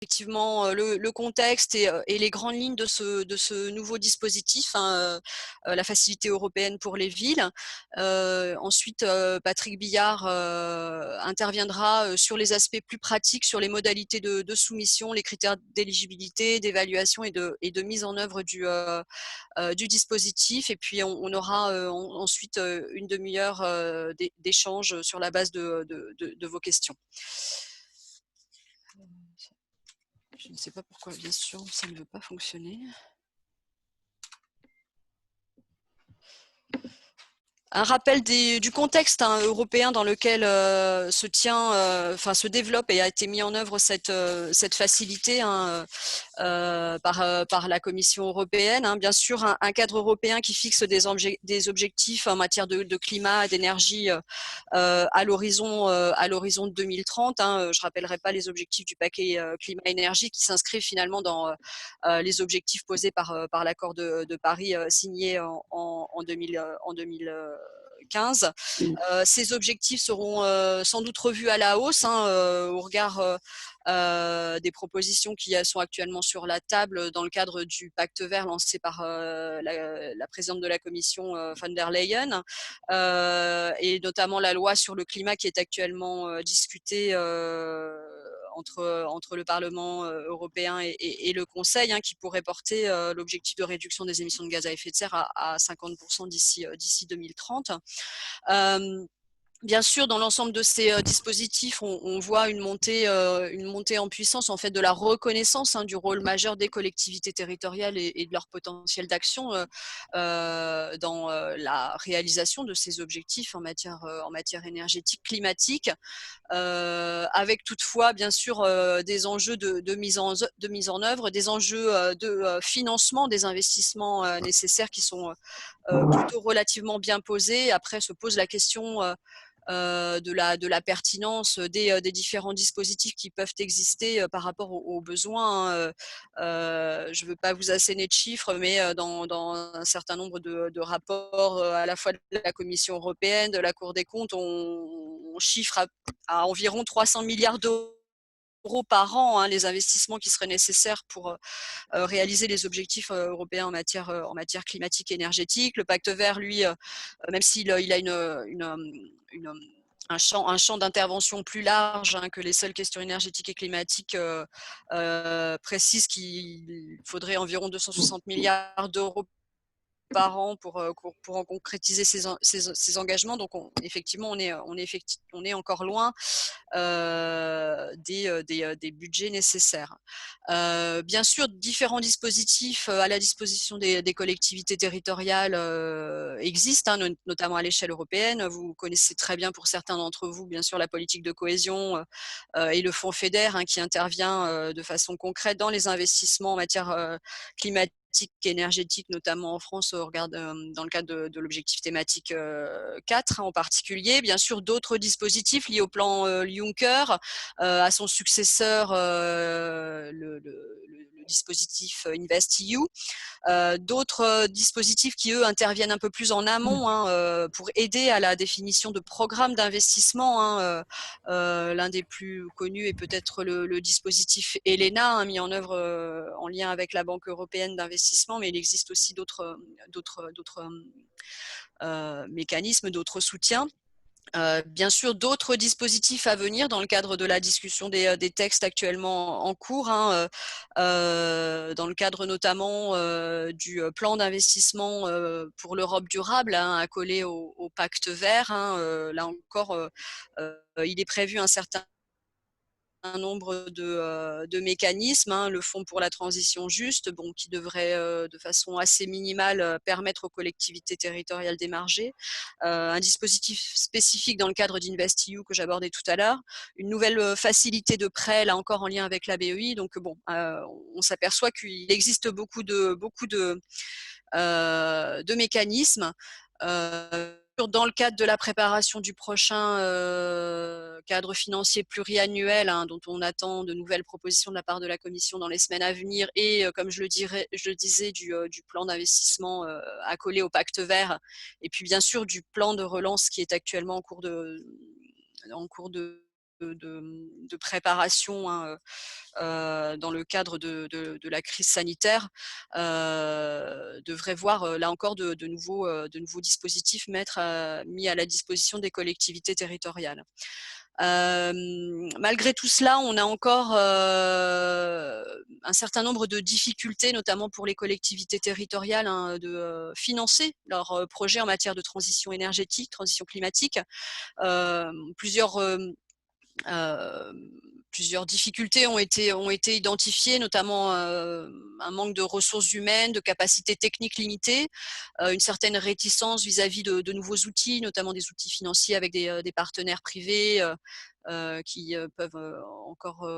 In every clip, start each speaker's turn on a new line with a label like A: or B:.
A: effectivement le contexte et les grandes lignes de ce nouveau dispositif, hein, la Facilité européenne pour les villes. Ensuite, Patrick Billard interviendra sur les aspects plus pratiques, sur les modalités de soumission, les critères d'éligibilité, d'évaluation et de mise en œuvre du dispositif. Et puis on aura ensuite une demi-heure d'échange sur la base de vos questions. Je ne sais pas pourquoi, bien sûr, ça ne veut pas fonctionner. Un rappel du contexte européen dans lequel se développe et a été mis en œuvre cette facilité par la Commission européenne. Hein. Bien sûr, un cadre européen qui fixe des objectifs en matière de climat, d'énergie à l'horizon de 2030. Hein. Je rappellerai pas les objectifs du paquet climat-énergie qui s'inscrivent finalement dans les objectifs posés par l'accord de Paris signé en 2015. Ces objectifs seront sans doute revus à la hausse au regard des propositions qui sont actuellement sur la table dans le cadre du pacte vert lancé par la présidente de la Commission von der Leyen et notamment la loi sur le climat qui est actuellement discutée entre le Parlement européen et le Conseil, hein, qui pourrait porter l'objectif de réduction des émissions de gaz à effet de serre à 50% d'ici 2030. Bien sûr, dans l'ensemble de ces dispositifs, on voit une montée en puissance en fait de la reconnaissance du rôle majeur des collectivités territoriales et de leur potentiel d'action dans la réalisation de ces objectifs en matière énergétique, climatique, avec toutefois bien sûr des enjeux de mise en œuvre, des enjeux de financement des investissements nécessaires qui sont plutôt relativement bien posés. Après se pose la question de la pertinence des différents dispositifs qui peuvent exister par rapport aux besoins. Je ne veux pas vous asséner de chiffres, mais dans un certain nombre de rapports à la fois de la Commission européenne, de la Cour des comptes, on chiffre à environ 300 milliards d'euros par an les investissements qui seraient nécessaires pour réaliser les objectifs européens en matière climatique et énergétique. Le pacte vert, lui, même s'il a un champ d'intervention plus large que les seules questions énergétiques et climatiques, précise qu'il faudrait environ 260 milliards d'euros par an pour en concrétiser ces engagements. Donc effectivement, on est encore loin des budgets nécessaires. Bien sûr, différents dispositifs à la disposition des collectivités territoriales existent, notamment à l'échelle européenne. Vous connaissez très bien pour certains d'entre vous, bien sûr, la politique de cohésion et le fonds FEDER qui intervient de façon concrète dans les investissements en matière climatique et énergétique, notamment en France, dans le cadre de l'objectif thématique 4 en particulier. Bien sûr, d'autres dispositifs liés au plan Juncker, à son successeur, le dispositif InvestEU. D'autres dispositifs qui, eux, interviennent un peu plus en amont pour aider à la définition de programmes d'investissement. L'un des plus connus est peut-être le dispositif ELENA, mis en œuvre en lien avec la Banque européenne d'investissement, mais il existe aussi d'autres mécanismes, d'autres soutiens. Bien sûr, d'autres dispositifs à venir dans le cadre de la discussion des textes actuellement en cours, dans le cadre notamment du plan d'investissement pour l'Europe durable, accolé au pacte vert. Là encore, il est prévu un certain nombre de mécanismes, le fonds pour la transition juste, qui devrait de façon assez minimale permettre aux collectivités territoriales d'émarger, un dispositif spécifique dans le cadre d'InvestEU que j'abordais tout à l'heure, une nouvelle facilité de prêt, là encore en lien avec la BEI. Donc on s'aperçoit qu'il existe beaucoup de mécanismes. Dans le cadre de la préparation du prochain cadre financier pluriannuel, dont on attend de nouvelles propositions de la part de la Commission dans les semaines à venir, et comme je le disais, du plan d'investissement accolé au pacte vert, et puis bien sûr du plan de relance qui est actuellement en cours de de préparation, hein, dans le cadre de la crise sanitaire, devrait voir là encore de nouveaux dispositifs mis à la disposition des collectivités territoriales. Malgré tout cela, on a encore un certain nombre de difficultés, notamment pour les collectivités territoriales, hein, de financer leurs projets en matière de transition énergétique, transition climatique. Euh, plusieurs euh, Plusieurs difficultés ont été identifiées, notamment un manque de ressources humaines, de capacités techniques limitées, une certaine réticence vis-à-vis de nouveaux outils, notamment des outils financiers avec des partenaires privés qui peuvent encore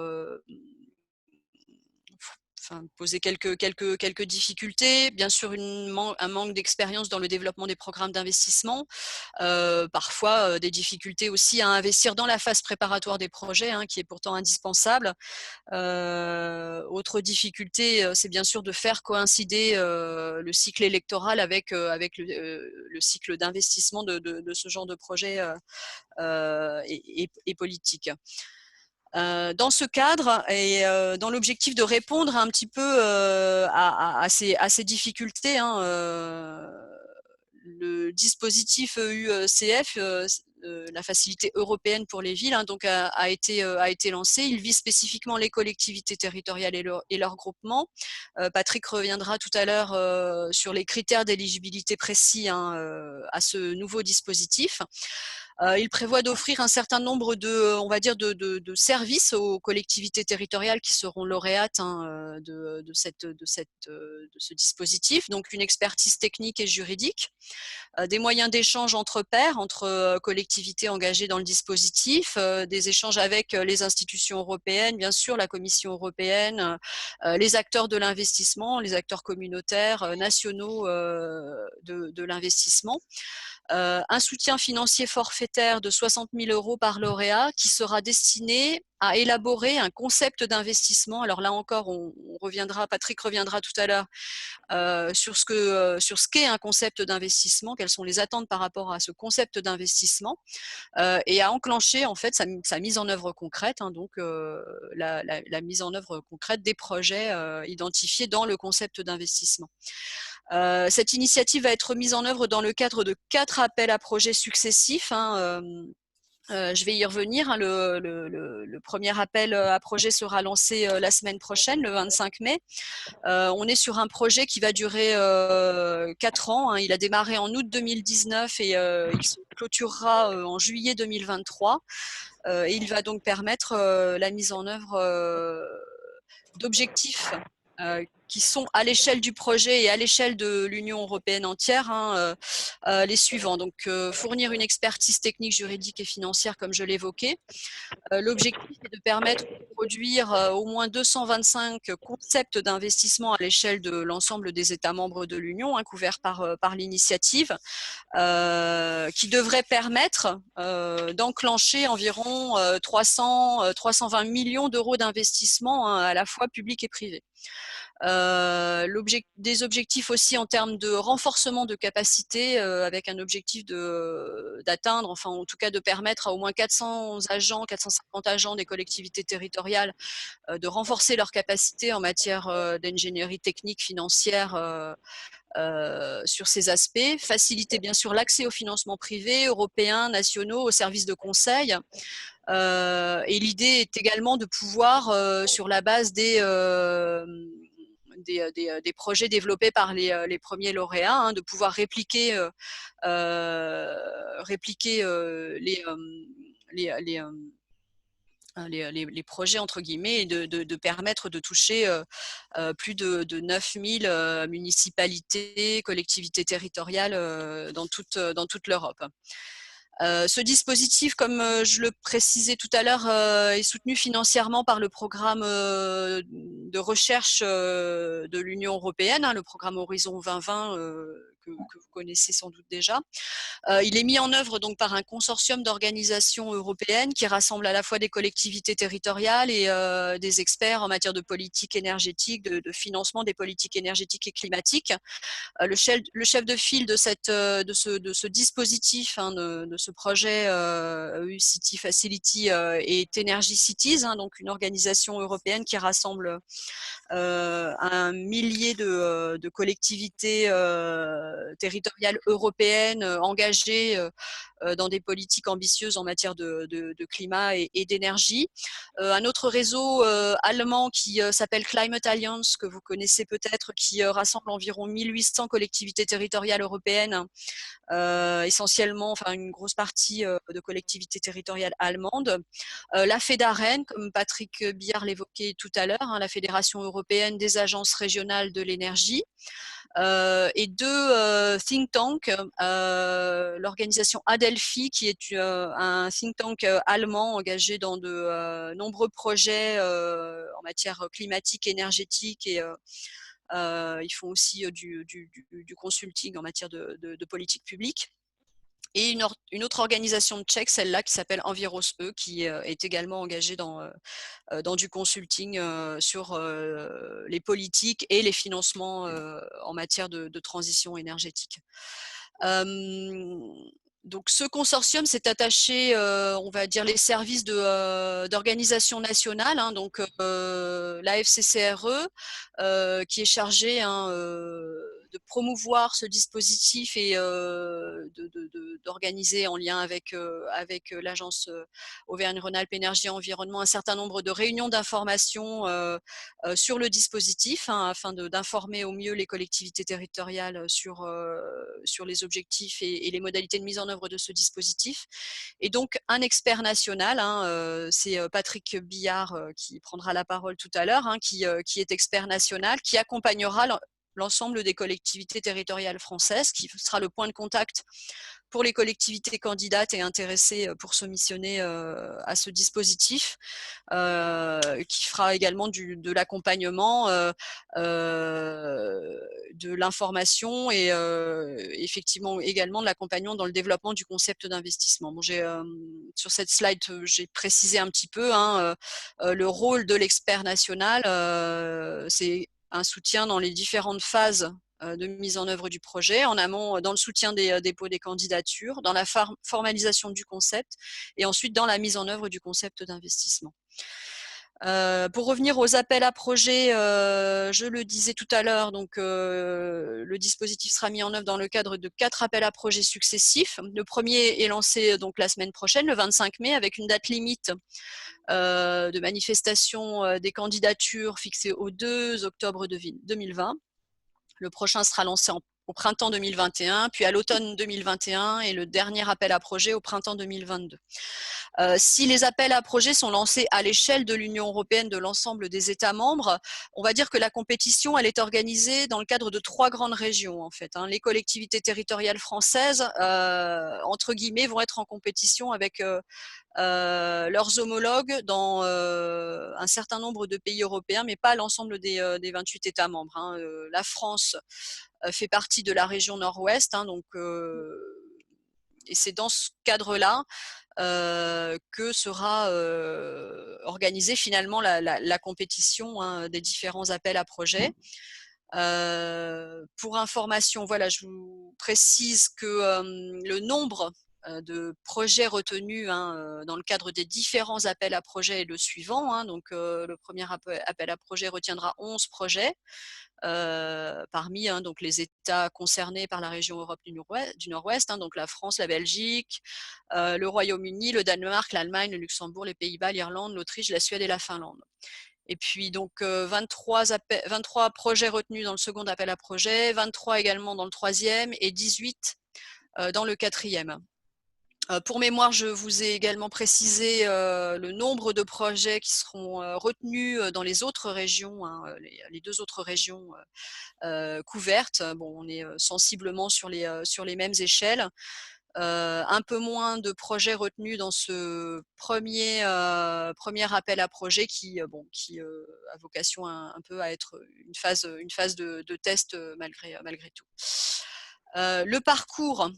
A: poser quelques difficultés. Bien sûr, un manque d'expérience dans le développement des programmes d'investissement. Parfois, des difficultés aussi à investir dans la phase préparatoire des projets, hein, qui est pourtant indispensable. Autre difficulté, c'est bien sûr de faire coïncider le cycle électoral avec le cycle d'investissement de ce genre de projet et politique. Dans ce cadre et dans l'objectif de répondre un petit peu à ces difficultés, hein, le dispositif EUCF, la facilité européenne pour les villes, hein, donc a été lancé. Il vise spécifiquement les collectivités territoriales et leurs groupements. Patrick reviendra tout à l'heure sur les critères d'éligibilité précis, hein, à ce nouveau dispositif. Il prévoit d'offrir un certain nombre on va dire de services aux collectivités territoriales qui seront lauréates, hein, de ce dispositif. Donc une expertise technique et juridique, des moyens d'échange entre pairs, entre collectivités engagées dans le dispositif, des échanges avec les institutions européennes, bien sûr, la Commission européenne, les acteurs de l'investissement, les acteurs communautaires, nationaux de l'investissement. Un soutien financier forfaitaire de 60 000 € par lauréat qui sera destiné à élaborer un concept d'investissement. Alors là encore, Patrick reviendra tout à l'heure sur ce qu'est un concept d'investissement, quelles sont les attentes par rapport à ce concept d'investissement, et à enclencher en fait sa mise en œuvre concrète, hein, donc la mise en œuvre concrète des projets identifiés dans le concept d'investissement. Cette initiative va être mise en œuvre dans le cadre de 4 appels à projets successifs, hein, je vais y revenir, hein. Le premier appel à projet sera lancé la semaine prochaine, le 25 mai. On est sur un projet qui va durer 4 ans, hein. Il a démarré en août 2019 et il se clôturera en juillet 2023. Et il va donc permettre la mise en œuvre d'objectifs qui sont à l'échelle du projet et à l'échelle de l'Union européenne entière, hein, les suivants. Donc, fournir une expertise technique, juridique et financière, comme je l'évoquais. L'objectif est de permettre de produire au moins 225 concepts d'investissement à l'échelle de l'ensemble des États membres de l'Union, hein, couverts par l'initiative, qui devrait permettre d'enclencher environ 320 millions d'euros d'investissement, hein, à la fois public et privé. Des objectifs aussi en termes de renforcement de capacité, avec un objectif d'atteindre, enfin en tout cas de permettre à au moins 450 agents des collectivités territoriales de renforcer leurs capacités en matière d'ingénierie technique, financière, sur ces aspects, faciliter bien sûr l'accès aux financements privés, européens, nationaux, aux services de conseil. Et l'idée est également de pouvoir, sur la base des projets développés par les premiers lauréats, hein, de pouvoir répliquer les projets entre guillemets et de permettre de toucher plus de 9000 municipalités, collectivités territoriales dans toute l'Europe. Ce dispositif, comme je le précisais tout à l'heure, est soutenu financièrement par le programme de recherche de l'Union européenne, hein, le programme Horizon 2020, que vous connaissez sans doute déjà. Il est mis en œuvre donc par un consortium d'organisations européennes qui rassemble à la fois des collectivités territoriales et des experts en matière de politique énergétique, de financement des politiques énergétiques et climatiques. Le chef de file de ce dispositif, hein, de ce projet EU City Facility est Energy Cities, hein, donc une organisation européenne qui rassemble un millier de collectivités territoriales européennes engagées dans des politiques ambitieuses en matière de climat et d'énergie. Un autre réseau allemand qui s'appelle Climate Alliance, que vous connaissez peut-être, qui rassemble environ 1800 collectivités territoriales européennes, essentiellement, enfin une grosse partie de collectivités territoriales allemandes. La FEDAREN, comme Patrick Billard l'évoquait tout à l'heure, hein, la Fédération européenne des agences régionales de l'énergie, et deux think tanks, l'organisation Adelphi, qui est un think tank allemand engagé dans de nombreux projets en matière climatique, énergétique, et ils font aussi du consulting en matière de politique publique. Et une autre organisation tchèque, celle-là, qui s'appelle Enviros E, qui est également engagée dans du consulting sur les politiques et les financements en matière de transition énergétique. Donc, ce consortium s'est attaché, on va dire, les services d'organisation nationale, hein, donc la FCCRE, qui est chargée, hein, de promouvoir ce dispositif et d'organiser en lien avec l'agence Auvergne-Rhône-Alpes Énergie et Environnement un certain nombre de réunions d'information sur le dispositif, hein, afin d'informer au mieux les collectivités territoriales sur les objectifs et les modalités de mise en œuvre de ce dispositif. Et donc un expert national, hein, c'est Patrick Billard qui prendra la parole tout à l'heure, hein, qui est expert national, qui accompagnera l'ensemble des collectivités territoriales françaises, qui sera le point de contact pour les collectivités candidates et intéressées pour se missionner à ce dispositif, qui fera également de l'accompagnement, de l'information et effectivement également de l'accompagnement dans le développement du concept d'investissement. Bon, sur cette slide, j'ai précisé un petit peu, hein, le rôle de l'expert national, c'est un soutien dans les différentes phases de mise en œuvre du projet, en amont dans le soutien des dépôts des candidatures, dans la formalisation du concept et ensuite dans la mise en œuvre du concept d'investissement. Pour revenir aux appels à projets, je le disais tout à l'heure, donc le dispositif sera mis en œuvre dans le cadre de 4 appels à projets successifs. Le premier est lancé donc la semaine prochaine, le 25 mai, avec une date limite de manifestation des candidatures fixée au 2 octobre 2020. Le prochain sera lancé au printemps 2021, puis à l'automne 2021 et le dernier appel à projet au printemps 2022. Si les appels à projets sont lancés à l'échelle de l'Union européenne, de l'ensemble des États membres, on va dire que la compétition, elle est organisée dans le cadre de 3 grandes régions, en fait, hein. Les collectivités territoriales françaises, entre guillemets, vont être en compétition avec leurs homologues dans un certain nombre de pays européens, mais pas l'ensemble des 28 États membres, hein. La France fait partie de la région nord-ouest, hein, donc et c'est dans ce cadre-là que sera organisée finalement la compétition, hein, des différents appels à projets. Pour information, voilà, je vous précise que le nombre de projets retenus, hein, dans le cadre des différents appels à projets est le suivant, hein. Donc le premier appel à projet retiendra 11 projets parmi, hein, donc les États concernés par la région Europe du Nord-Ouest, hein, donc la France, la Belgique, le Royaume-Uni, le Danemark, l'Allemagne, le Luxembourg, les Pays-Bas, l'Irlande, l'Autriche, la Suède et la Finlande. Et puis donc 23 projets retenus dans le second appel à projet, 23 également dans le troisième et 18 dans le quatrième. Pour mémoire, je vous ai également précisé le nombre de projets qui seront retenus dans les autres régions, hein, les 2 autres régions couvertes. Bon, on est sensiblement sur les mêmes échelles. Un peu moins de projets retenus dans ce premier appel à projet qui a vocation un peu à être une phase de test malgré tout. Le parcours,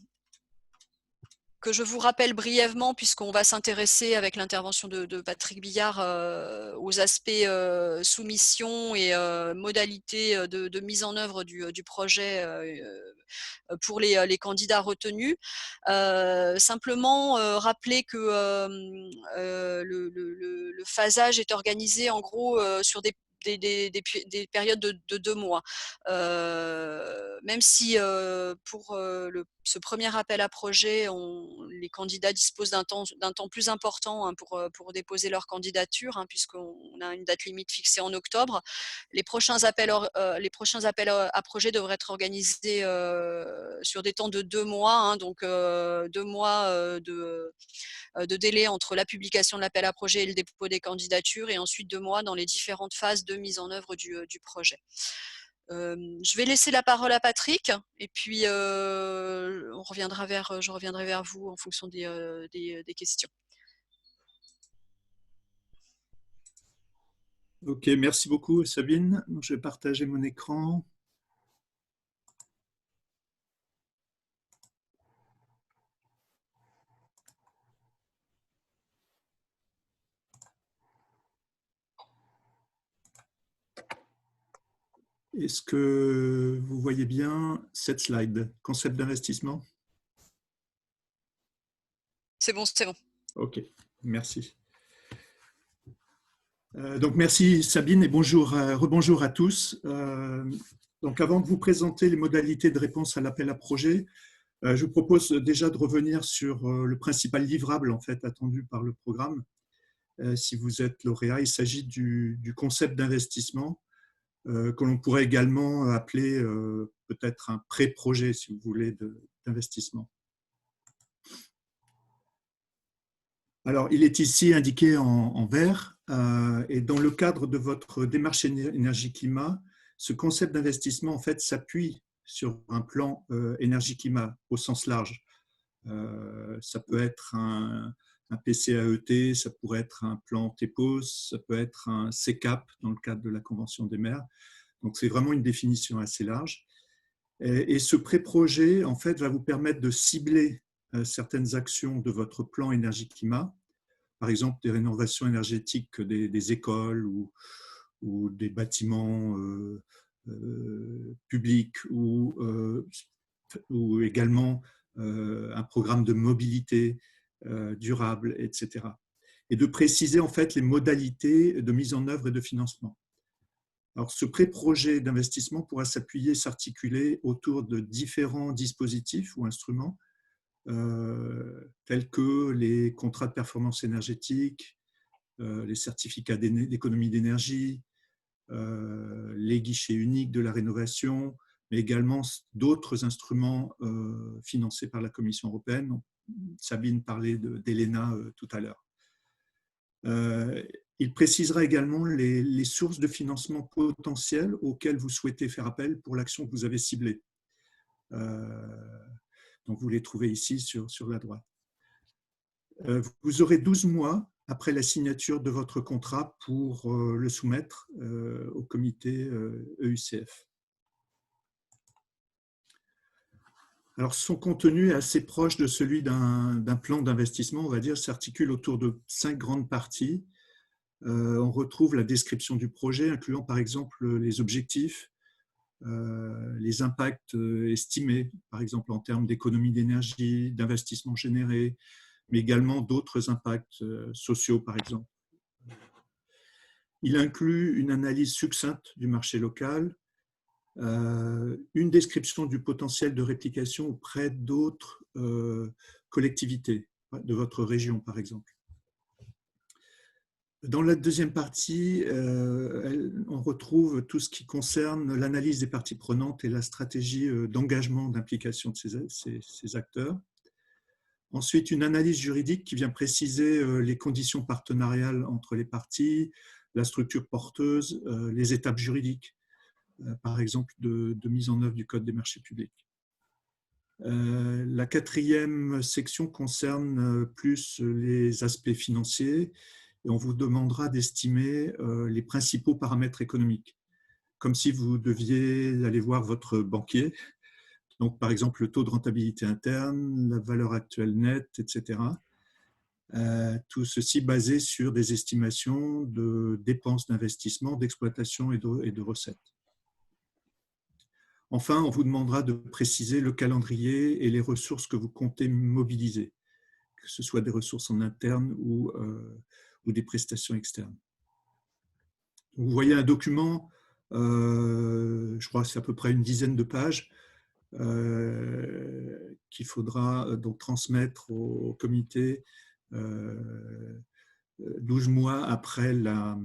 A: que je vous rappelle brièvement, puisqu'on va s'intéresser avec l'intervention de Patrick Billard aux aspects soumission et modalités de mise en œuvre du projet pour les candidats retenus. Simplement rappeler que le phasage est organisé en gros sur des périodes de 2 mois. Même si pour ce premier appel à projet, les candidats disposent d'un temps plus important pour déposer leur candidature, puisqu'on a une date limite fixée en octobre. Les prochains appels à projet devraient être organisés sur des temps de 2 mois, donc 2 mois de délai entre la publication de l'appel à projet et le dépôt des candidatures, et ensuite 2 mois dans les différentes phases de mise en œuvre du projet. Je vais laisser la parole à Patrick et puis je reviendrai vers vous en fonction des questions.
B: Ok, merci beaucoup Sabine. Je vais partager mon écran. Est-ce que vous voyez bien cette slide, concept d'investissement?
A: C'est bon, c'est bon.
B: Ok, merci. Donc merci Sabine et bonjour, rebonjour à tous. Donc avant de vous présenter les modalités de réponse à l'appel à projet, je vous propose déjà de revenir sur le principal livrable en fait attendu par le programme. Si vous êtes lauréat, il s'agit du concept d'investissement que l'on pourrait également appeler peut-être un pré-projet, si vous voulez, d'investissement. Alors, il est ici indiqué en vert, et dans le cadre de votre démarche énergie-climat, ce concept d'investissement en fait s'appuie sur un plan énergie-climat au sens large. Ça peut être un PCAET, ça pourrait être un plan TEPOS, ça peut être un CCAP dans le cadre de la Convention des maires. Donc, c'est vraiment une définition assez large. Et ce pré-projet, en fait, va vous permettre de cibler certaines actions de votre plan énergie-climat, par exemple des rénovations énergétiques des écoles ou des bâtiments publics ou également un programme de mobilité durable, etc. Et de préciser en fait les modalités de mise en œuvre et de financement. Alors, ce pré-projet d'investissement pourra s'appuyer, s'articuler autour de différents dispositifs ou instruments tels que les contrats de performance énergétique, les certificats d'économie d'énergie, les guichets uniques de la rénovation, mais également d'autres instruments financés par la Commission européenne. Sabine parlait d'ELENA tout à l'heure. Il précisera également les sources de financement potentielles auxquelles vous souhaitez faire appel pour l'action que vous avez ciblée. Donc, vous les trouvez ici sur la droite. Vous aurez 12 mois après la signature de votre contrat pour le soumettre au comité EUCF. Alors, son contenu est assez proche de celui d'un plan d'investissement, on va dire, s'articule autour de 5 grandes parties. On retrouve la description du projet, incluant par exemple les objectifs, les impacts estimés, par exemple en termes d'économie d'énergie, d'investissement généré, mais également d'autres impacts sociaux, par exemple. Il inclut une analyse succincte du marché local, une description du potentiel de réplication auprès d'autres collectivités de votre région, par exemple. Dans la deuxième partie, on retrouve tout ce qui concerne l'analyse des parties prenantes et la stratégie d'engagement, d'implication de ces acteurs. Ensuite, une analyse juridique qui vient préciser les conditions partenariales entre les parties, la structure porteuse, les étapes juridiques, par exemple de mise en œuvre du Code des marchés publics. La quatrième section concerne plus les aspects financiers et on vous demandera d'estimer les principaux paramètres économiques, comme si vous deviez aller voir votre banquier Donc, par exemple, le taux de rentabilité interne, la valeur actuelle nette, etc. Tout ceci basé sur des estimations de dépenses d'investissement, d'exploitation et de recettes. Enfin, on vous demandera de préciser le calendrier et les ressources que vous comptez mobiliser, que ce soit des ressources en interne ou des prestations externes. Vous voyez un document, je crois que c'est à peu près une dizaine de pages, qu'il faudra donc transmettre au comité 12 mois après la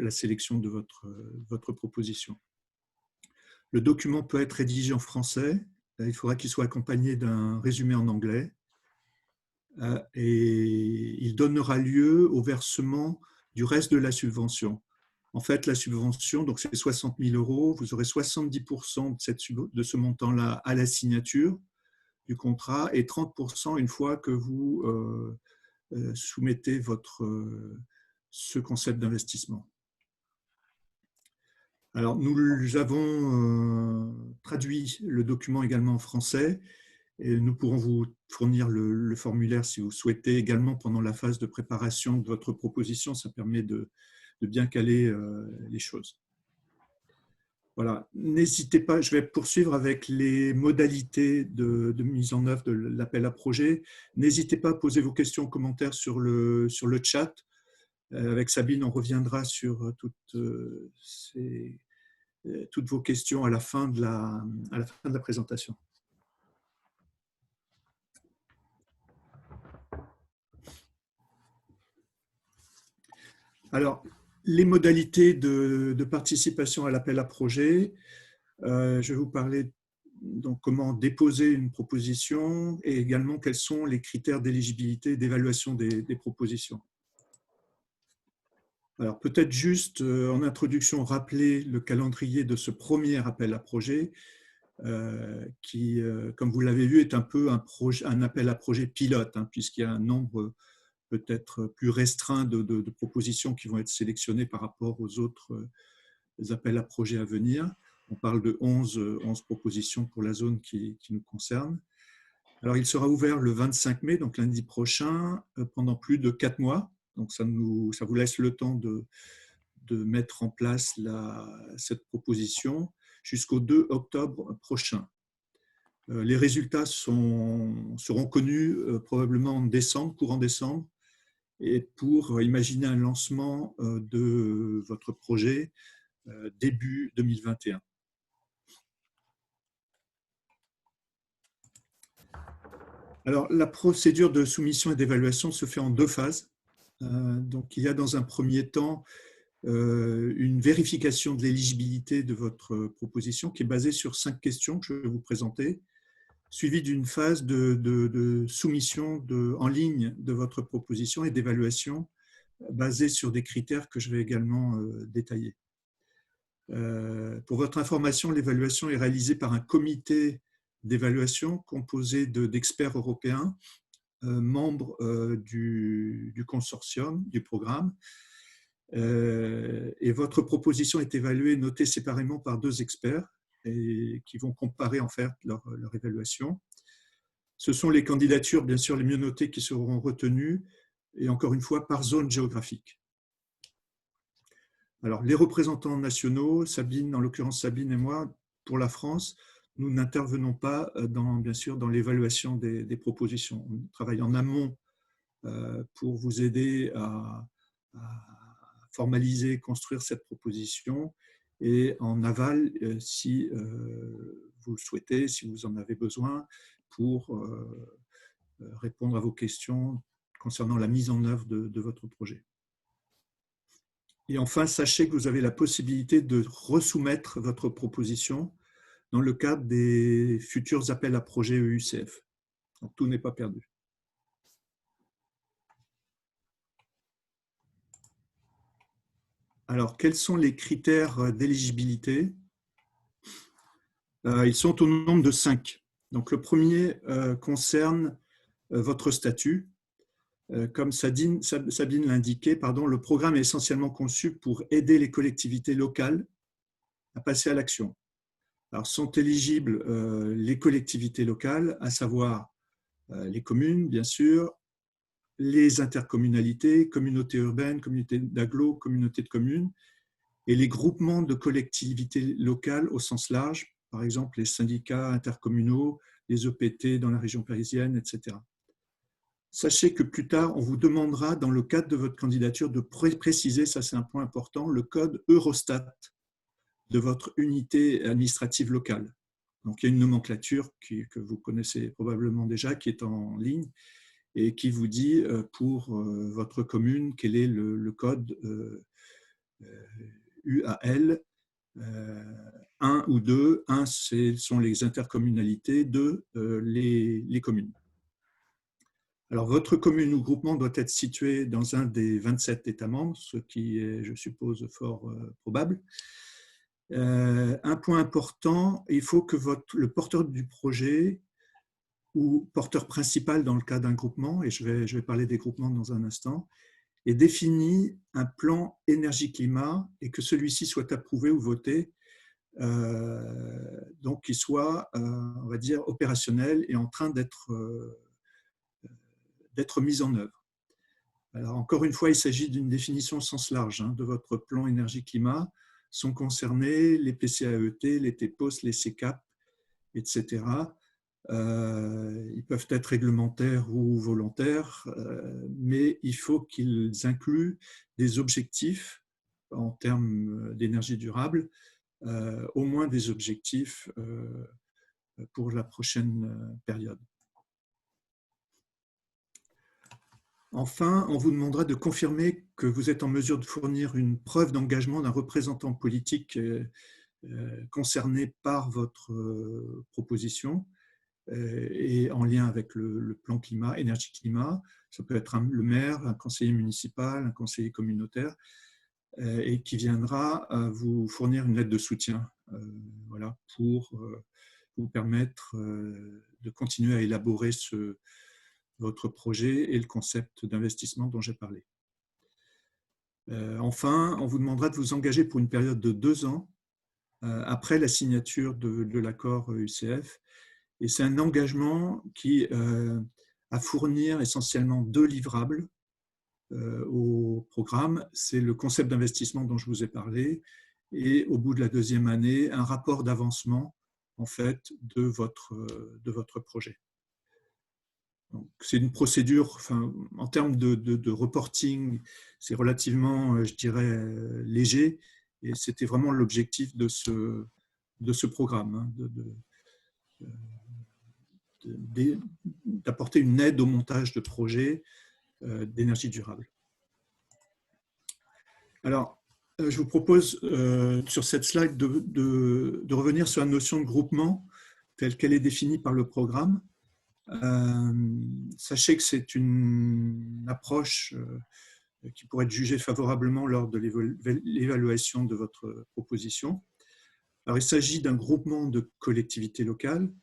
B: sélection de votre proposition. Le document peut être rédigé en français, il faudra qu'il soit accompagné d'un résumé en anglais, et il donnera lieu au versement du reste de la subvention. En fait, la subvention, donc c'est 60 000 €, vous aurez 70% de ce montant-là à la signature du contrat et 30% une fois que vous soumettez ce concept d'investissement. Alors, nous avons traduit le document également en français et nous pourrons vous fournir le formulaire si vous souhaitez également pendant la phase de préparation de votre proposition. Ça permet de bien caler les choses. Voilà, n'hésitez pas, je vais poursuivre avec les modalités de mise en œuvre de l'appel à projet. N'hésitez pas à poser vos questions en commentaire sur le chat. Avec Sabine, on reviendra sur toutes vos questions à la fin de la présentation. Alors, les modalités de participation à l'appel à projet, je vais vous parler donc comment déposer une proposition et également quels sont les critères d'éligibilité et d'évaluation des propositions. Alors peut-être juste en introduction rappeler le calendrier de ce premier appel à projet qui, comme vous l'avez vu, est un peu un appel à projet pilote, hein, puisqu'il y a un nombre peut-être plus restreint de propositions qui vont être sélectionnées par rapport aux autres appels à projets à venir. On parle de 11 propositions pour la zone qui nous concerne. Alors, il sera ouvert le 25 mai, donc lundi prochain, pendant plus de 4 mois. Donc, ça vous laisse le temps de mettre en place cette proposition jusqu'au 2 octobre prochain. Les résultats seront connus probablement en décembre, courant décembre, et pour imaginer un lancement de votre projet début 2021. Alors, la procédure de soumission et d'évaluation se fait en 2 phases. Donc, il y a dans un premier temps une vérification de l'éligibilité de votre proposition qui est basée sur 5 questions que je vais vous présenter, suivie d'une phase de soumission en ligne de votre proposition et d'évaluation basée sur des critères que je vais également détailler. Pour votre information, l'évaluation est réalisée par un comité d'évaluation composé d'experts européens, membres du consortium, du programme. Et votre proposition est évaluée et notée séparément par 2 experts qui vont comparer en fait leur évaluation. Ce sont les candidatures, bien sûr, les mieux notées qui seront retenues, et encore une fois, par zone géographique. Alors, les représentants nationaux, Sabine, en l'occurrence Sabine et moi, pour la France, nous n'intervenons pas, bien sûr, dans l'évaluation des propositions. On travaille en amont pour vous aider à formaliser, construire cette proposition, et en aval, si vous le souhaitez, si vous en avez besoin, pour répondre à vos questions concernant la mise en œuvre de votre projet. Et enfin, sachez que vous avez la possibilité de resoumettre votre proposition dans le cadre des futurs appels à projets EUCF. Donc, tout n'est pas perdu. Alors, quels sont les critères d'éligibilité? Ils sont au nombre de 5. Donc, le premier concerne votre statut. Comme Sabine l'indiquait, le programme est essentiellement conçu pour aider les collectivités locales à passer à l'action. Alors, sont éligibles les collectivités locales, à savoir les communes, bien sûr, les intercommunalités, communautés urbaines, communautés d'agglo, communautés de communes, et les groupements de collectivités locales au sens large, par exemple les syndicats intercommunaux, les EPT dans la région parisienne, etc. Sachez que plus tard, on vous demandera, dans le cadre de votre candidature, de préciser, ça c'est un point important, le code Eurostat de votre unité administrative locale. Donc, il y a une nomenclature que vous connaissez probablement déjà, qui est en ligne, et qui vous dit pour votre commune quel est le code UAL 1 ou 2. 1, ce sont les intercommunalités, 2, les communes. Alors, votre commune ou groupement doit être situé dans un des 27 États membres, ce qui est, je suppose, fort probable. Un point important, il faut que le porteur du projet ou porteur principal dans le cas d'un groupement, et je vais parler des groupements dans un instant, ait défini un plan énergie-climat et que celui-ci soit approuvé ou voté, donc qu'il soit, on va dire, opérationnel et en train d'être mis en œuvre. Alors, encore une fois, il s'agit d'une définition au sens large de votre plan énergie-climat. Sont concernés les PCAET, les TEPOS, les CCAP, etc. Ils peuvent être réglementaires ou volontaires, mais il faut qu'ils incluent des objectifs en termes d'énergie durable, au moins des objectifs pour la prochaine période. Enfin, on vous demandera de confirmer que vous êtes en mesure de fournir une preuve d'engagement d'un représentant politique concerné par votre proposition et en lien avec le plan climat, énergie-climat. Ça peut être le maire, un conseiller municipal, un conseiller communautaire, et qui viendra vous fournir une lettre de soutien voilà, pour vous permettre de continuer à élaborer votre projet et le concept d'investissement dont j'ai parlé. Enfin, on vous demandera de vous engager pour une période de 2 ans après la signature de l'accord UCF. Et c'est un engagement qui à fournir essentiellement 2 livrables au programme. C'est le concept d'investissement dont je vous ai parlé et au bout de la 2e année, un rapport d'avancement en fait, de votre projet. C'est une procédure, enfin, en termes de reporting, c'est relativement, je dirais, léger, et c'était vraiment l'objectif de ce programme, d'apporter une aide au montage de projets d'énergie durable. Alors, je vous propose sur cette slide de revenir sur la notion de groupement telle qu'elle est définie par le programme. Sachez que c'est une approche qui pourrait être jugée favorablement lors de l'évaluation de votre proposition. Alors, il s'agit d'un groupement de collectivités locales.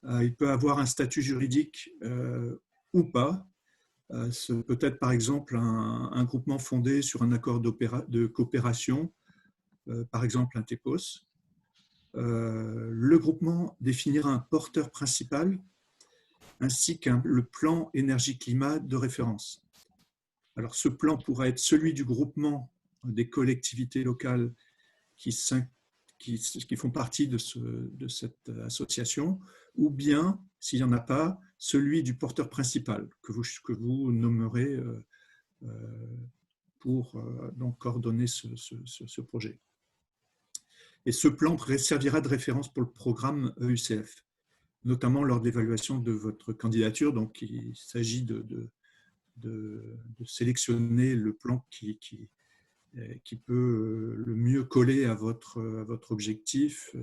B: Il peut avoir un statut juridique ou pas. C'est peut-être par exemple un groupement fondé sur un accord de coopération, par exemple un TEPOS. Le groupement définira un porteur principal ainsi que le plan énergie-climat de référence. Alors, ce plan pourra être celui du groupement des collectivités locales qui font partie de cette association, ou bien, s'il n'y en a pas, celui du porteur principal que vous nommerez pour donc coordonner ce projet. Et ce plan servira de référence pour le programme EUCF, notamment lors de l'évaluation de votre candidature. Donc, il s'agit de sélectionner le plan qui peut le mieux coller à votre objectif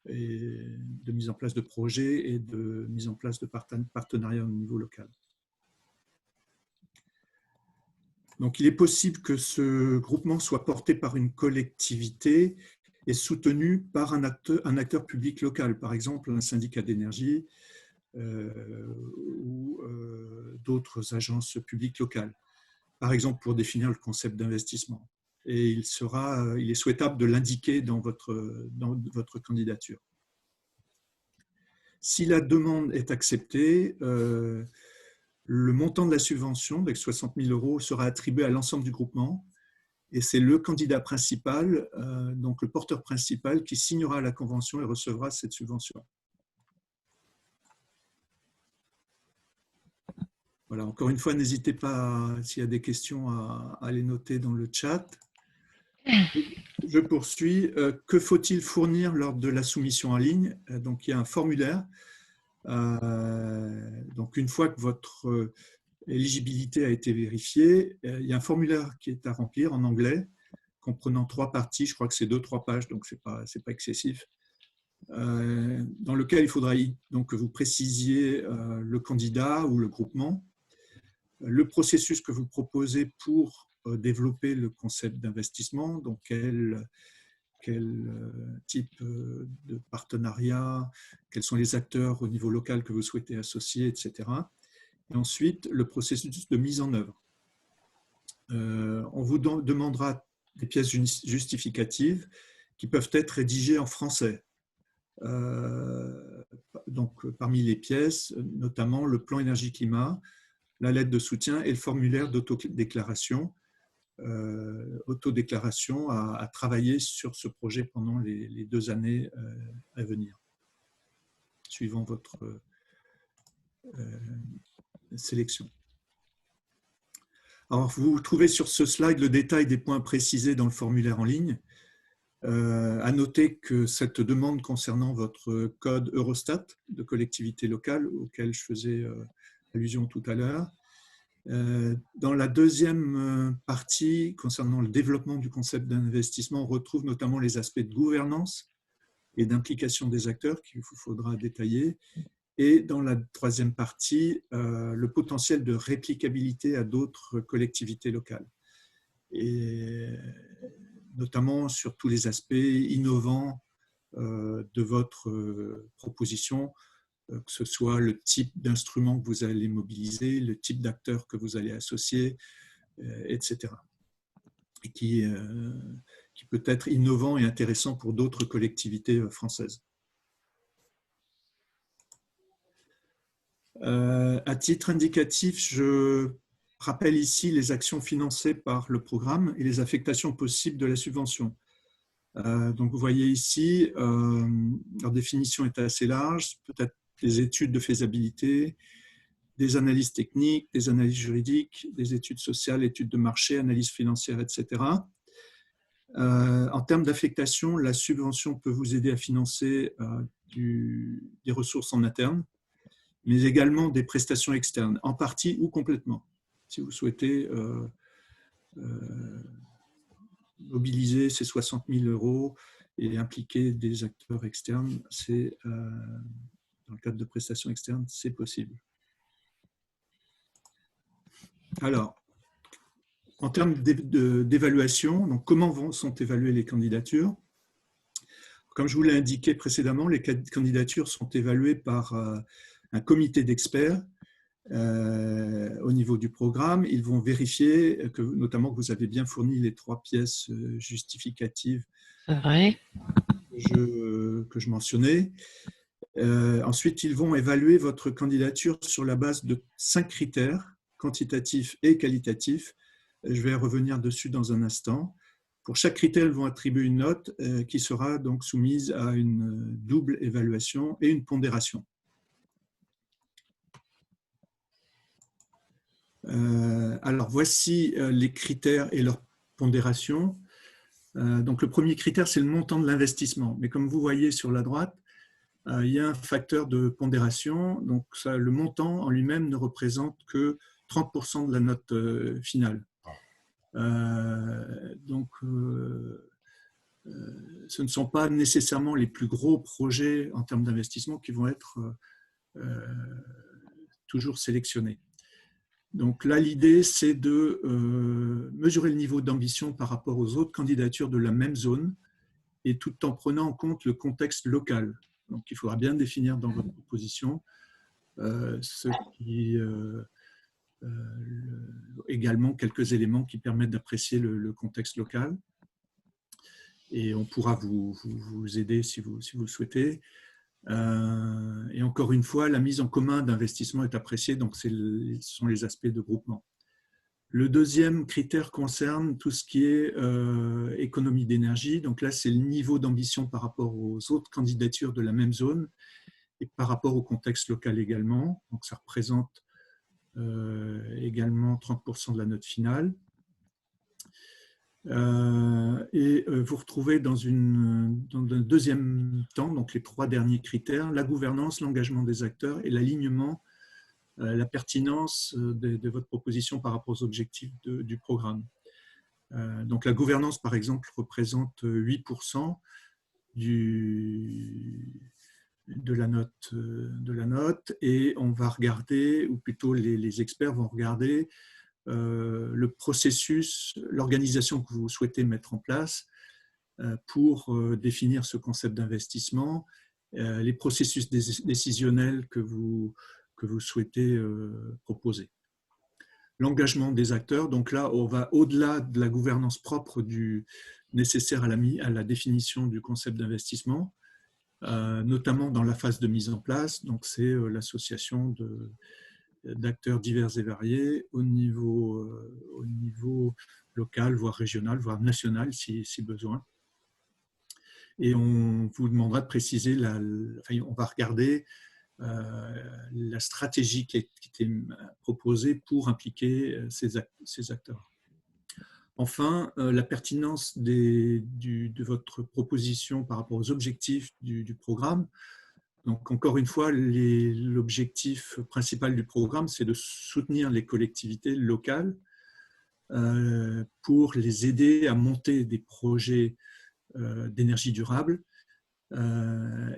B: et de mise en place de projets et de mise en place de partenariats au niveau local. Donc, il est possible que ce groupement soit porté par une collectivité et soutenu par un acteur public local, par exemple un syndicat d'énergie ou d'autres agences publiques locales, par exemple pour définir le concept d'investissement. et il est souhaitable de l'indiquer dans votre candidature. Si la demande est acceptée, le montant de la subvention, avec 60 000 €, sera attribué à l'ensemble du groupement et c'est le candidat principal, donc le porteur principal, qui signera la convention et recevra cette subvention. Voilà, encore une fois, n'hésitez pas, s'il y a des questions, à les noter dans le chat. Je poursuis. Que faut-il fournir lors de la soumission en ligne? Donc, il y a un formulaire. Donc, une fois que votre éligibilité a été vérifiée, il y a un formulaire qui est à remplir en anglais, comprenant 3 parties. Je crois que c'est 2-3 pages, donc ce n'est pas excessif. Dans lequel il faudra donc que vous précisiez le candidat ou le groupement, le processus que vous proposez pour développer le concept d'investissement, donc quel type de partenariat, quels sont les acteurs au niveau local que vous souhaitez associer, etc. Et ensuite, le processus de mise en œuvre. On vous demandera des pièces justificatives qui peuvent être rédigées en français. Donc, parmi les pièces, notamment le plan énergie-climat, la lettre de soutien et le formulaire d'autodéclaration. Autodéclaration à travailler sur ce projet pendant les 2 années à venir, suivant votre sélection. Alors, vous trouvez sur ce slide le détail des points précisés dans le formulaire en ligne. À noter que cette demande concernant votre code Eurostat de collectivité locale, auquel je faisais allusion tout à l'heure, dans la deuxième partie, concernant le développement du concept d'investissement, on retrouve notamment les aspects de gouvernance et d'implication des acteurs qu'il vous faudra détailler. Et dans la troisième partie, le potentiel de réplicabilité à d'autres collectivités locales. Et notamment sur tous les aspects innovants de votre proposition, que ce soit le type d'instrument que vous allez mobiliser, le type d'acteurs que vous allez associer, etc. Et qui peut être innovant et intéressant pour d'autres collectivités françaises. À titre indicatif, je rappelle ici les actions financées par le programme et les affectations possibles de la subvention. Donc vous voyez ici, leur définition est assez large, peut-être des études de faisabilité, des analyses techniques, des analyses juridiques, des études sociales, études de marché, analyses financières, etc. En termes d'affectation, la subvention peut vous aider à financer des ressources en interne, mais également des prestations externes, en partie ou complètement. Si vous souhaitez mobiliser ces 60 000 € et impliquer des acteurs externes, c'est dans le cadre de prestations externes, c'est possible. Alors, en termes d'évaluation, donc comment sont évaluées les candidatures? Comme je vous l'ai indiqué précédemment, les candidatures sont évaluées par un comité d'experts au niveau du programme. Ils vont vérifier notamment que vous avez bien fourni les 3 pièces justificatives que je mentionnais. Ensuite, ils vont évaluer votre candidature sur la base de 5 critères, quantitatifs et qualitatifs. Je vais revenir dessus dans un instant. Pour chaque critère, ils vont attribuer une note qui sera donc soumise à une double évaluation et une pondération. Alors, voici les critères et leur pondération. Donc, le premier critère, c'est le montant de l'investissement. Mais comme vous voyez sur la droite, il y a un facteur de pondération. Donc, le montant en lui-même ne représente que 30% de la note finale. Donc, ce ne sont pas nécessairement les plus gros projets en termes d'investissement qui vont être toujours sélectionnés. Donc là, l'idée, c'est de mesurer le niveau d'ambition par rapport aux autres candidatures de la même zone et tout en prenant en compte le contexte local. Donc, il faudra bien définir dans votre proposition ce qui également quelques éléments qui permettent d'apprécier le contexte local. Et on pourra vous aider si vous le souhaitez. Et encore une fois, la mise en commun d'investissement est appréciée, donc ce sont les aspects de groupement. Le deuxième critère concerne tout ce qui est économie d'énergie. Donc là, c'est le niveau d'ambition par rapport aux autres candidatures de la même zone et par rapport au contexte local également. Donc ça représente également 30% de la note finale. Vous retrouvez dans un deuxième temps, donc les 3 derniers critères, la gouvernance, l'engagement des acteurs et l'alignement, la pertinence de votre proposition par rapport aux objectifs du programme. Donc la gouvernance, par exemple, représente 8% de la note, et on va regarder, ou plutôt les experts vont regarder le processus, l'organisation que vous souhaitez mettre en place pour définir ce concept d'investissement, les processus décisionnels que vous souhaitez proposer. L'engagement des acteurs, donc là, on va au-delà de la gouvernance propre nécessaire à la définition du concept d'investissement, notamment dans la phase de mise en place. Donc, c'est l'association d'acteurs divers et variés au niveau local, voire régional, voire national si besoin. Et on vous demandera de préciser, on va regarder la stratégie qui était proposée pour impliquer ces acteurs. Enfin, la pertinence de votre proposition par rapport aux objectifs du programme. Donc, encore une fois, l'objectif principal du programme, c'est de soutenir les collectivités locales pour les aider à monter des projets d'énergie durable.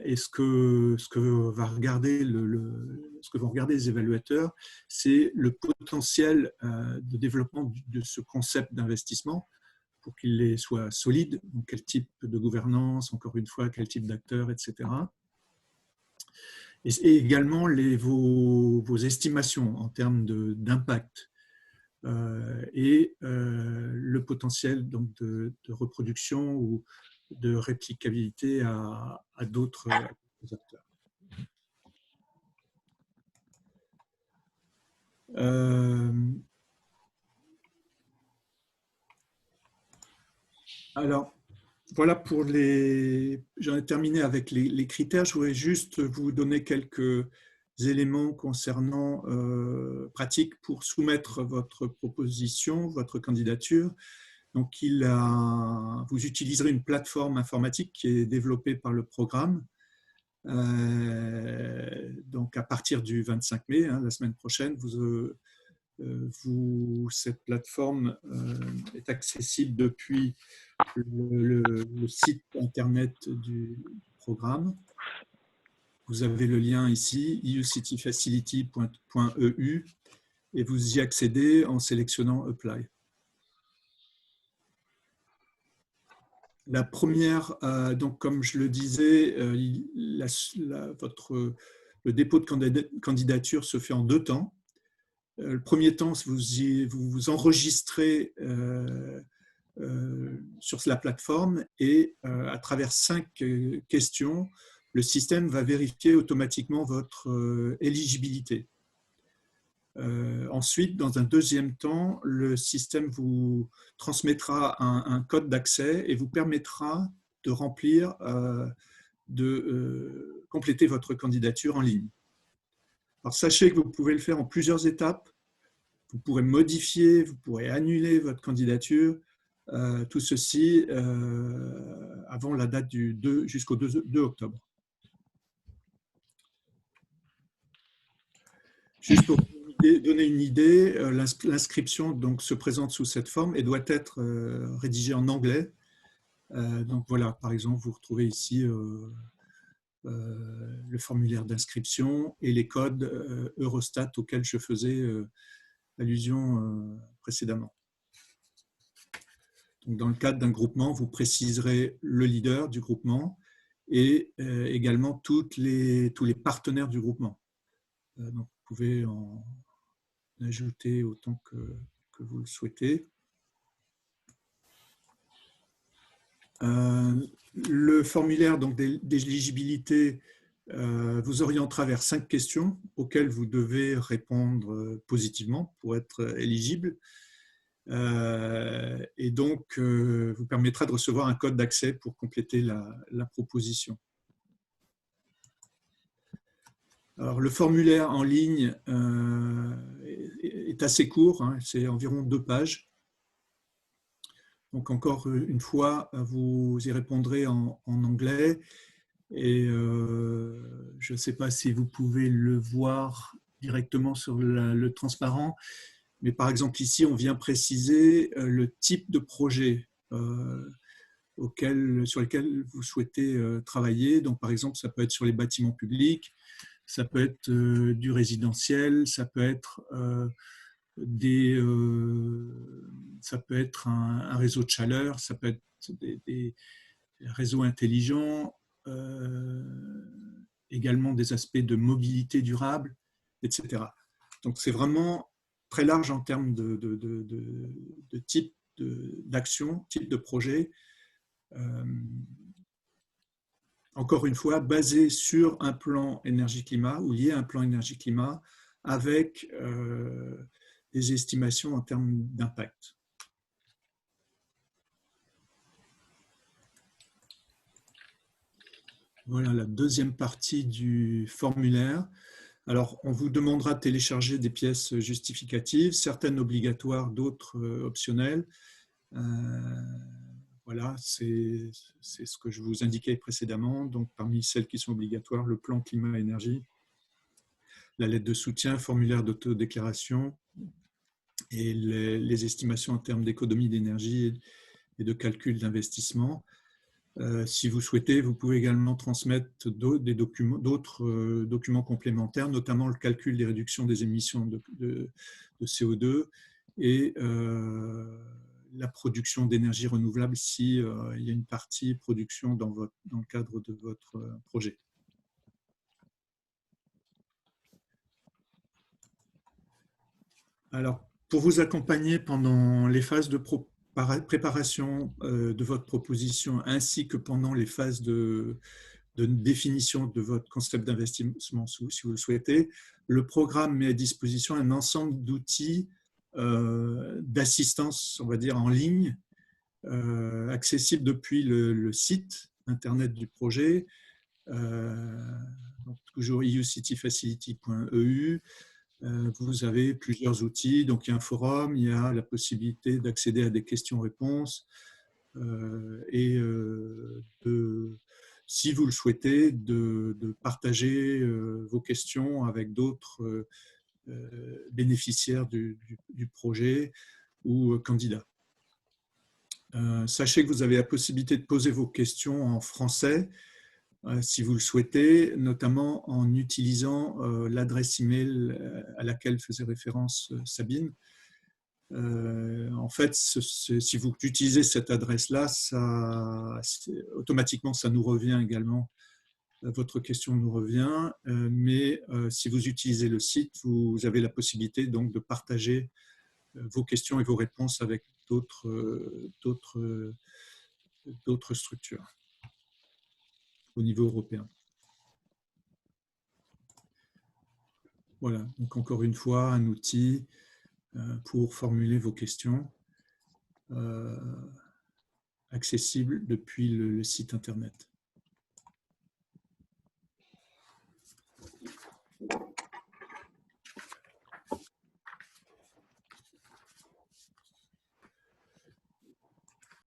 B: Et ce que vont regarder les évaluateurs, c'est le potentiel de développement de ce concept d'investissement pour qu'il soit solide, donc quel type de gouvernance, encore une fois, quel type d'acteurs, etc. Et également vos estimations en termes d'impact et le potentiel donc, de reproduction ou de réplicabilité à d'autres acteurs. Alors, voilà pour j'en ai terminé avec les critères. Je voulais juste vous donner quelques éléments concernant pratiques pour soumettre votre proposition, votre candidature. Donc, vous utiliserez une plateforme informatique qui est développée par le programme. Donc, à partir du 25 mai, la semaine prochaine, cette plateforme est accessible depuis le site internet du programme. Vous avez le lien ici, eucityfacility.eu, et vous y accédez en sélectionnant Apply. La première, donc comme je le disais, le dépôt de candidature se fait en 2 temps. Le premier temps, vous enregistrez sur la plateforme et à travers 5 questions, le système va vérifier automatiquement votre éligibilité. Ensuite, dans un deuxième temps, le système vous transmettra un code d'accès et vous permettra de remplir, compléter votre candidature en ligne. Alors, sachez que vous pouvez le faire en plusieurs étapes. Vous pourrez modifier, vous pourrez annuler votre candidature, tout ceci avant la date jusqu'au 2 octobre. Juste pour donner une idée, l'inscription donc se présente sous cette forme et doit être rédigée en anglais. Donc voilà, par exemple, vous retrouvez ici le formulaire d'inscription et les codes Eurostat auxquels je faisais allusion précédemment. Donc, dans le cadre d'un groupement, vous préciserez le leader du groupement et également tous les partenaires du groupement. Donc, vous pouvez ajouter autant que vous le souhaitez. Le formulaire d'éligibilité vous orientera vers 5 questions auxquelles vous devez répondre positivement pour être éligible. Et donc, vous permettra de recevoir un code d'accès pour compléter la proposition. Alors, le formulaire en ligne est assez court, hein, c'est environ 2 pages. Donc, encore une fois, vous y répondrez en anglais. Et je ne sais pas si vous pouvez le voir directement sur le transparent, mais par exemple ici, on vient préciser le type de projet sur lequel vous souhaitez travailler. Donc, par exemple, ça peut être sur les bâtiments publics, ça peut être du résidentiel, ça peut être ça peut être un réseau de chaleur, ça peut être des réseaux intelligents, également des aspects de mobilité durable, etc. Donc c'est vraiment très large en termes de type d'action, type de projet. Encore une fois, basé sur un plan énergie-climat ou lié à un plan énergie-climat avec des estimations en termes d'impact. Voilà la deuxième partie du formulaire. Alors, on vous demandera de télécharger des pièces justificatives, certaines obligatoires, d'autres optionnelles. Voilà, c'est ce que je vous indiquais précédemment. Donc, parmi celles qui sont obligatoires, le plan climat-énergie, la lettre de soutien, formulaire d'autodéclaration et les estimations en termes d'économie d'énergie et de calcul d'investissement. Si vous souhaitez, vous pouvez également transmettre d'autres documents complémentaires, notamment le calcul des réductions des émissions de CO2 et la production d'énergie renouvelable s'il y a une partie production dans le cadre de votre projet. Alors, pour vous accompagner pendant les phases de préparation de votre proposition ainsi que pendant les phases de définition de votre concept d'investissement, si vous le souhaitez, le programme met à disposition un ensemble d'outils d'assistance, on va dire, en ligne, accessibles depuis le site internet du projet, donc toujours eucityfacility.eu. Vous avez plusieurs outils, donc il y a un forum, il y a la possibilité d'accéder à des questions-réponses et si vous le souhaitez, de partager vos questions avec d'autres bénéficiaires du projet ou candidats. Sachez que vous avez la possibilité de poser vos questions en français si vous le souhaitez, notamment en utilisant l'adresse email à laquelle faisait référence Sabine. En fait, si vous utilisez cette adresse-là, automatiquement, ça nous revient également. Votre question nous revient, mais si vous utilisez le site, vous avez la possibilité donc de partager vos questions et vos réponses avec d'autres structures au niveau européen. Voilà, donc encore une fois, un outil pour formuler vos questions accessible depuis le site internet.